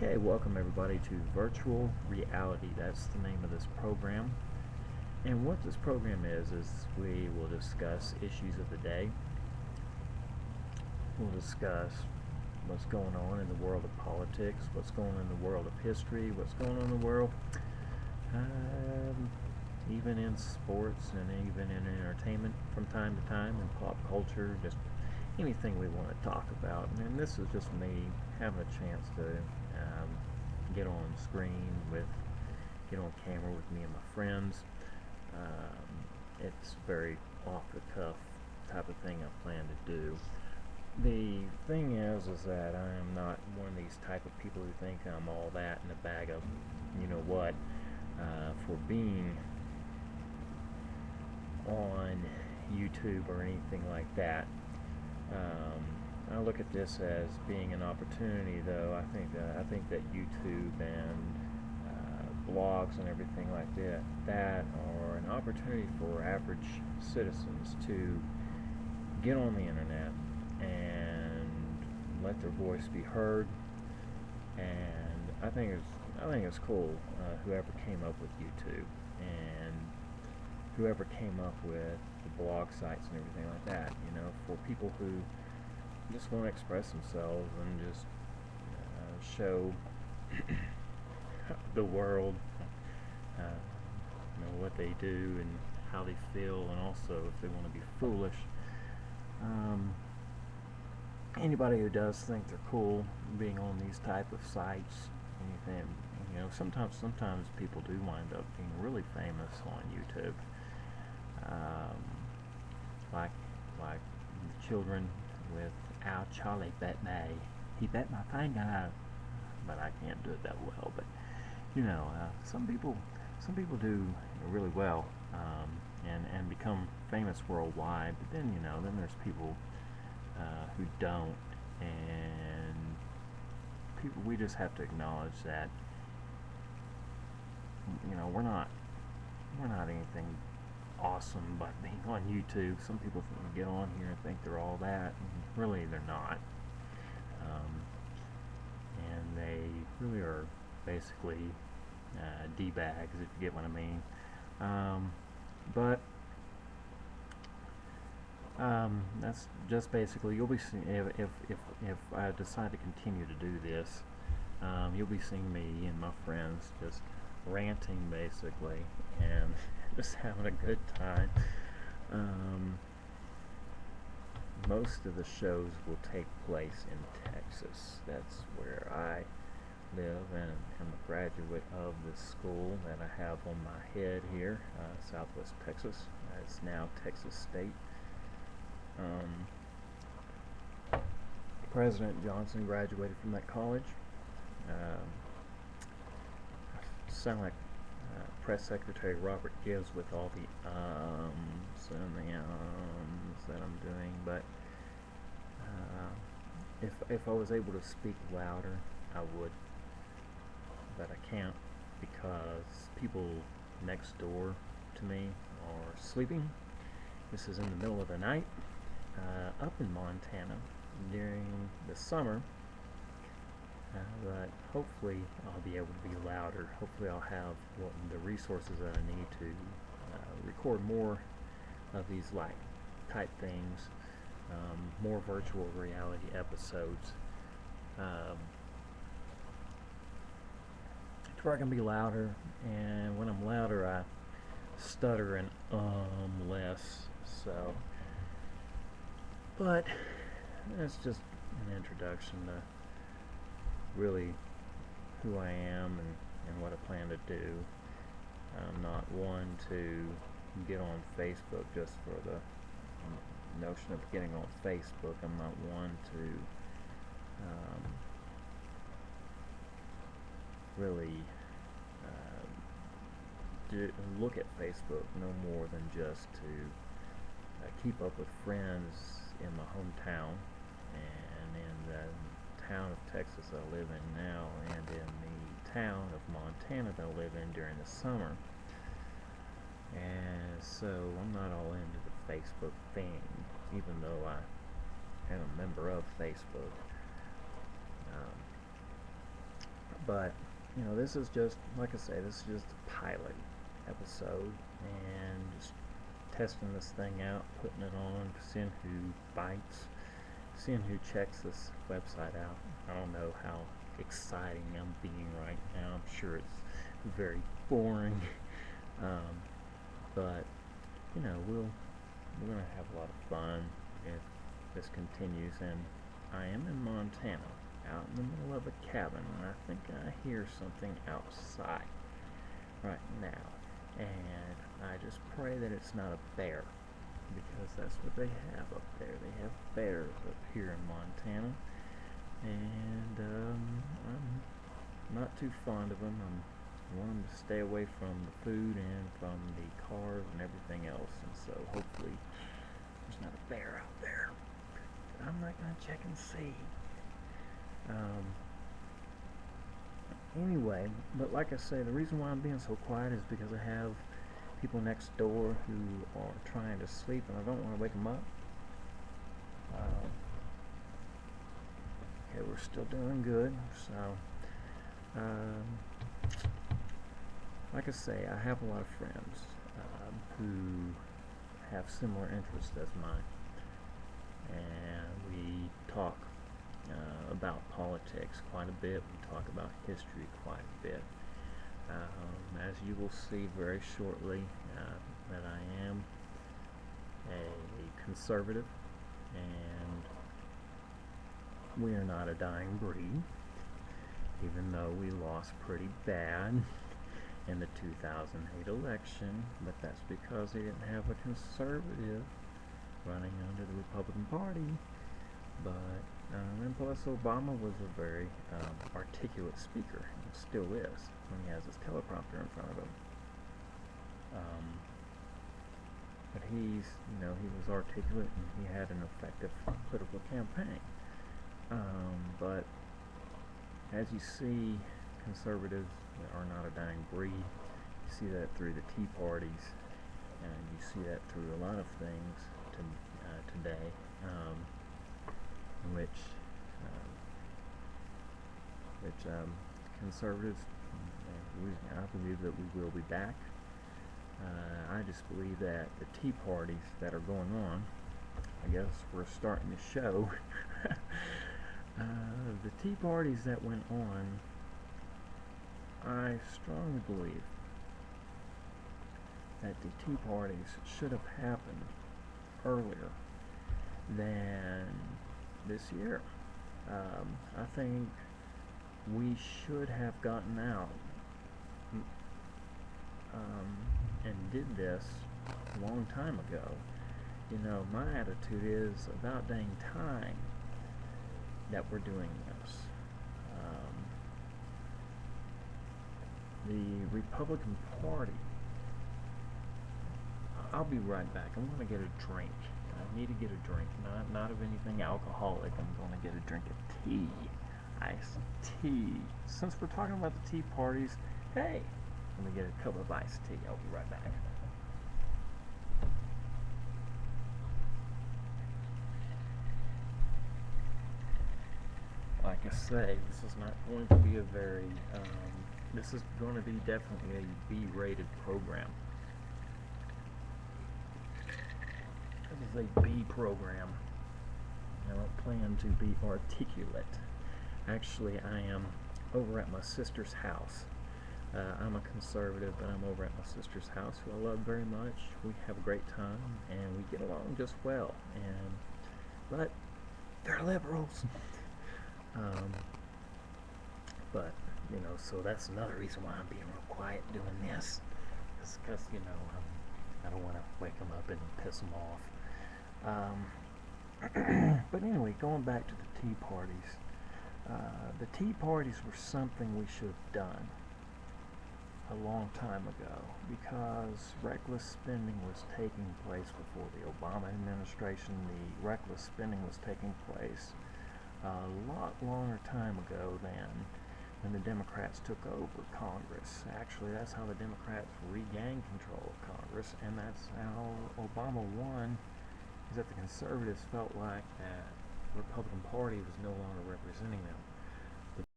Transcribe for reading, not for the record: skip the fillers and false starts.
Okay, welcome everybody to Virtual Reality. That's the name of this program. And what this program is we will discuss issues of the day. We'll discuss what's going on in the world of politics, what's going on in the world of history, what's going on in the world, even in sports and even in entertainment from time to time, and pop culture, just anything we want to talk about. And this is just me having a chance to get on screen get on camera with me and my friends. It's very off the cuff type of thing I plan to do. The thing is that I am not one of these type of people who think I'm all that in a bag of you know what for being on YouTube or anything like that. I look at this as being an opportunity, though. I think that YouTube and blogs and everything like that are an opportunity for average citizens to get on the internet and let their voice be heard. And I think it's cool. Whoever came up with YouTube and whoever came up with the blog sites and everything like that, for people who just want to express themselves and just show the world what they do and how they feel, and also if they want to be foolish. Anybody who does think they're cool being on these type of sites, anything, sometimes people do wind up being really famous on YouTube. Like the children with "Ow, Charlie bet me. He bet my finger." But I can't do it that well. But some people do really well and become famous worldwide. But then then there's people who don't, and we just have to acknowledge that we're not anything awesome by being on YouTube. Some people get on here and think they're all that, and really they're not. And they really are basically D-bags, if you get what I mean. But that's just basically, you'll be seeing, if I decide to continue to do this, you'll be seeing me and my friends just ranting basically and just having a good time. Most of the shows will take place in Texas. That's where I live, and am a graduate of the school that I have on my head here, Southwest Texas. It's now Texas State. President Johnson graduated from that college. Sound like Press Secretary Robert Gibbs with all the and the that I'm doing, but if I was able to speak louder, I would, but I can't because people next door to me are sleeping. This is in the middle of the night up in Montana during the summer. But hopefully I'll be able to be louder. Hopefully I'll have the resources that I need to record more of these type things, more virtual reality episodes, where I can be louder. And when I'm louder, I stutter and less. So, but that's just an introduction to really who I am and what I plan to do. I'm not one to get on Facebook just for the notion of getting on Facebook. I'm not one to really look at Facebook no more than just to keep up with friends in my hometown and in the town of Texas I live in now, and in the town of Montana that I live in during the summer. And so I'm not all into the Facebook thing, even though I am a member of Facebook. But you know, this is just, like I say, this is just a pilot episode, and just testing this thing out, putting it on, seeing who bites, seeing who checks this website out. I don't know how exciting I'm being right now. I'm sure it's very boring, but you know, we're gonna have a lot of fun if this continues. And I am in Montana, out in the middle of a cabin, and I think I hear something outside right now, and I just pray that it's not a bear, because that's what they have up there. They have bears up here in Montana, and I'm not too fond of them. I want them to stay away from the food and from the cars and everything else, and so hopefully there's not a bear out there. I'm not going to check and see. Anyway, but like I say, the reason why I'm being so quiet is because I have people next door who are trying to sleep, and I don't want to wake them up. Okay, we're still doing good. So, like I say, I have a lot of friends who have similar interests as mine, and we talk about politics quite a bit. We talk about history quite a bit. As you will see very shortly, that I am a conservative, and we are not a dying breed, even though we lost pretty bad in the 2008 election, but that's because they didn't have a conservative running under the Republican Party. But and plus Obama was a very articulate speaker, and still is when he has his teleprompter in front of him. But he was articulate, and he had an effective political campaign. But as you see, conservatives are not a dying breed. You see that through the Tea Parties, and you see that through a lot of things today, in which conservatives, I believe that we will be back. I just believe that the Tea Parties that are going on, I guess we're starting to show, the Tea Parties that went on, I strongly believe that the Tea Parties should have happened earlier than this year. I think we should have gotten out and did this a long time ago. You know, my attitude is about dang time that we're doing this. The Republican Party, I'll be right back. I'm going to get a drink. I need to get a drink, not of anything alcoholic. I'm going to get a drink of tea, iced tea. Since we're talking about the Tea Parties, hey, let me get a cup of iced tea. I'll be right back. Like I say, this is not going to be a very, this is going to be definitely a B-rated program. This is a B program. I don't plan to be articulate. Actually, I am over at my sister's house. I'm a conservative, but I'm over at my sister's house, who I love very much. We have a great time, and we get along just well. But they're liberals. But you know, so that's another reason why I'm being real quiet doing this, because you know, I don't want to wake them up and piss them off. But anyway, going back to the Tea Parties, the Tea Parties were something we should have done a long time ago, because reckless spending was taking place before the Obama administration. The reckless spending was taking place a lot longer time ago than when the Democrats took over Congress. Actually, that's how the Democrats regained control of Congress, and that's how Obama won, is that the conservatives felt like that the Republican Party was no longer representing them.